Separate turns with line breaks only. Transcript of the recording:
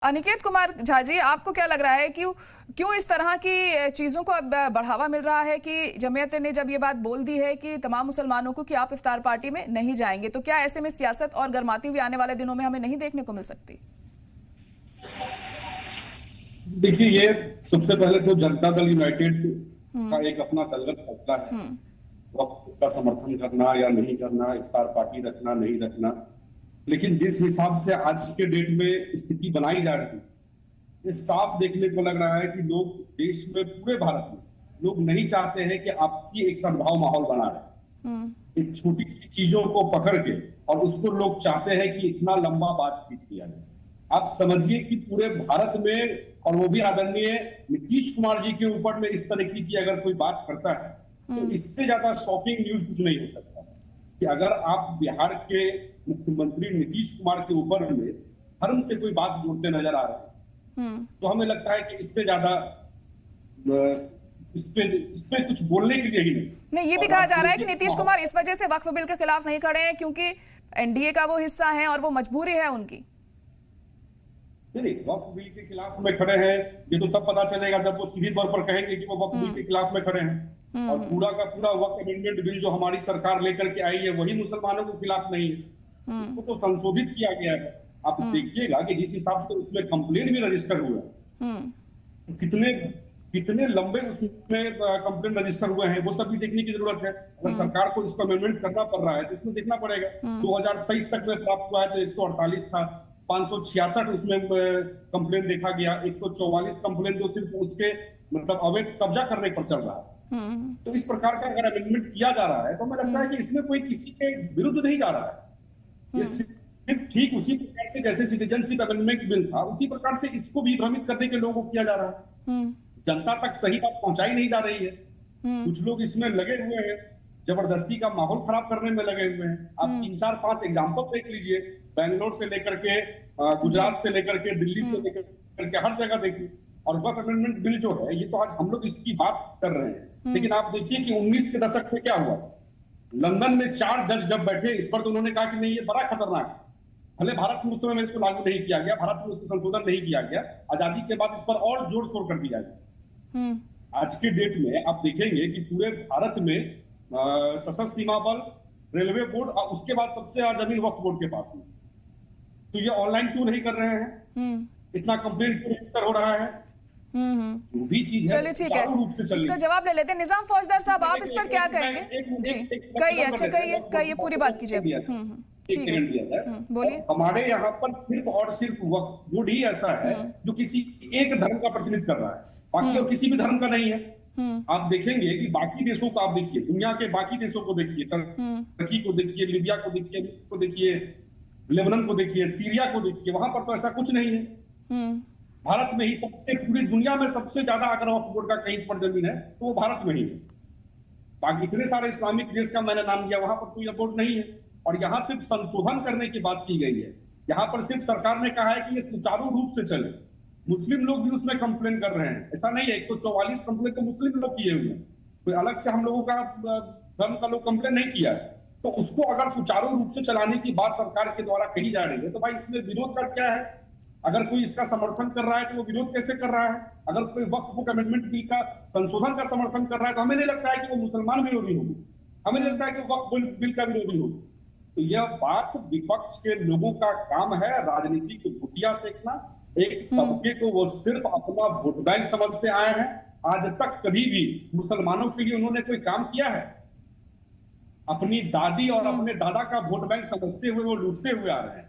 अनिकेत कुमार झा जी, आपको क्या लग रहा है क्यों इस तरह की चीजों को अब बढ़ावा मिल रहा है कि जमीयत ने जब ये बात बोल दी है कि तमाम मुसलमानों को कि आप इफ्तार पार्टी में नहीं जाएंगे, तो क्या ऐसे में सियासत और गर्माती हुई आने वाले दिनों में हमें नहीं देखने को मिल सकती?
देखिए, ये सबसे पहले तो जनता दल यूनाइटेड का एक अपना दलगत फैसला है। वक्त का समर्थन करना या नहीं करना, इफ्तार पार्टी रखना नहीं रखना। लेकिन जिस हिसाब से आज के डेट में स्थिति बनाई जा रही है, ये साफ देखने को लग रहा है कि लोग देश में, पूरे भारत में लोग नहीं चाहते हैं कि आपसी एक सद्भाव माहौल बना रहे। एक छोटी सी चीजों को पकड़ के और उसको लोग चाहते हैं कि इतना लंबा बात खींच दिया जाए। आप समझिए कि पूरे भारत में, और वो भी आदरणीय नीतीश कुमार जी के ऊपर में इस तरीके की अगर कोई बात करता है तो इससे ज्यादा शॉकिंग न्यूज कुछ नहीं हो सकता कि अगर आप बिहार के मुख्यमंत्री नीतीश कुमार के ऊपर में धर्म से कोई बात जोड़ते नजर आ रहे हैं, तो हमें लगता है कि इससे ज्यादा इस पे कुछ बोलने के लिए ही
नहीं। ये भी कहा जा रहा है कि नीतीश कुमार इस वजह से वक्फ बिल के खिलाफ नहीं खड़े हैं क्योंकि एनडीए का वो हिस्सा है और वो मजबूरी है उनकी।
नहीं, वक्फ बिल के खिलाफ में खड़े हैं ये तो तब पता चलेगा जब वो सीधे तौर पर कहेंगे कि वो वक्फ बिल के खिलाफ में खड़े हैं। और पूरा का पूरा वक्फ अमेंडमेंट बिल जो हमारी सरकार लेकर के आई है वही मुसलमानों के खिलाफ नहीं है, उसको तो संशोधित किया गया है। आप देखिएगा कि जिस हिसाब से उसमें कंप्लेन भी रजिस्टर हुआ है, कितने लंबे उसमें कंप्लेन रजिस्टर हुए हैं, वो सब भी देखने की जरूरत है। अगर सरकार को इसको अमेंडमेंट करना पड़ रहा है तो इसमें देखना पड़ेगा। 2023 तक में प्राप्त हुआ है तो 148 था, 566 उसमें कंप्लेन देखा गया, 144 कंप्लेन तो सिर्फ उसके मतलब अवैध कब्जा करने पर चल रहा है। तो इस प्रकार का अगर अमेंडमेंट किया जा रहा है तो हमें लगता है कि इसमें कोई किसी के विरुद्ध नहीं जा रहा है। ये सिर्फ ठीक उसी प्रकार से जैसे सिटीजनशिप अमेंडमेंट बिल था उसी प्रकार से इसको भी भ्रमित करने के लोगों को किया जा रहा है। जनता तक सही बात पहुंचाई नहीं जा रही है। कुछ लोग इसमें लगे हुए हैं, जबरदस्ती का माहौल खराब करने में लगे हुए हैं। आप 3-4-5 एग्जाम्पल देख लीजिए, बैंगलोर से लेकर के गुजरात से लेकर के दिल्ली से लेकर के हर जगह देखिए। और वक्फ अमेंडमेंट बिल जो है ये तो आज हम लोग इसकी बात कर रहे हैं, लेकिन आप देखिए कि 19 के दशक में क्या हुआ। लंदन में 4 जज जब बैठे इस पर तो उन्होंने कहा कि नहीं ये बड़ा खतरनाक है। भले भारत में उस समय में इसको लागू नहीं किया गया, भारत में उसको संशोधन नहीं किया गया, आजादी के बाद इस पर और जोर शोर कर दिया गया। आज के डेट में आप देखेंगे कि पूरे भारत में सशस्त्र सीमा बल, रेलवे बोर्ड और उसके बाद सबसे ज्यादा जमीन वक्फ बोर्ड के पास में। तो ये ऑनलाइन क्यों नहीं कर रहे हैं? इतना कंप्लेन क्यों रजिस्टर हो रहा है? जो भी चीज है
चलिए ठीक है, इसका जवाब ले लेते हैं। निजाम फौजदार साहब, आप इस पर क्या कहेंगे? जी कहिए, अच्छा कहिए, पूरी बात कीजिए। ठीक है, बोलिए।
हमारे यहाँ पर सिर्फ और सिर्फ वक्फ बोर्ड ही ऐसा है जो किसी एक धर्म का प्रतिनिधित्व कर रहा है, बाकी और किसी भी धर्म का नहीं है। आप देखेंगे कि बाकी देशों को आप देखिए, दुनिया के बाकी देशों को देखिए, टर्की को देखिए, लीबिया को देखिए, लेबनान को देखिए, सीरिया को देखिए, वहां पर तो ऐसा कुछ नहीं है। भारत में ही सबसे, पूरी दुनिया में सबसे ज्यादा अगर वक्फ बोर्ड का कहीं पर जमीन है तो वो भारत में ही है। बाकी इतने सारे इस्लामिक देश का मैंने नाम लिया, वहां पर कोई बोर्ड नहीं है। और यहाँ सिर्फ संशोधन करने की बात की गई है। यहाँ पर सिर्फ सरकार ने कहा है कि ये सुचारू रूप से चले। मुस्लिम लोग भी उसमें कंप्लेन कर रहे हैं, ऐसा नहीं है। 144 कंप्लेन तो मुस्लिम लोग किए हुए हैं, कोई अलग से हम लोगों का धर्म का लोग कंप्लेन नहीं किया है। तो उसको अगर सुचारू रूप से चलाने की बात सरकार के द्वारा कही जा रही है तो भाई इसमें विरोध का क्या है? अगर कोई इसका समर्थन कर रहा है तो वो विरोध कैसे कर रहा है? अगर कोई वक्फ बोर्ड अमेंडमेंट बिल का संशोधन का समर्थन कर रहा है तो हमें नहीं लगता है कि वो मुसलमान विरोधी होगी, हमें लगता है कि वक्फ बिल का विरोधी होगी। तो यह बात विपक्ष के लोगों का काम है, राजनीति को घुटिया सेकना। एक तबके को वो सिर्फ अपना वोट बैंक समझते आए हैं। आज तक कभी भी मुसलमानों के लिए उन्होंने कोई काम किया है? अपनी दादी और अपने दादा का वोट बैंक समझते हुए वो लूटते हुए आ रहे हैं।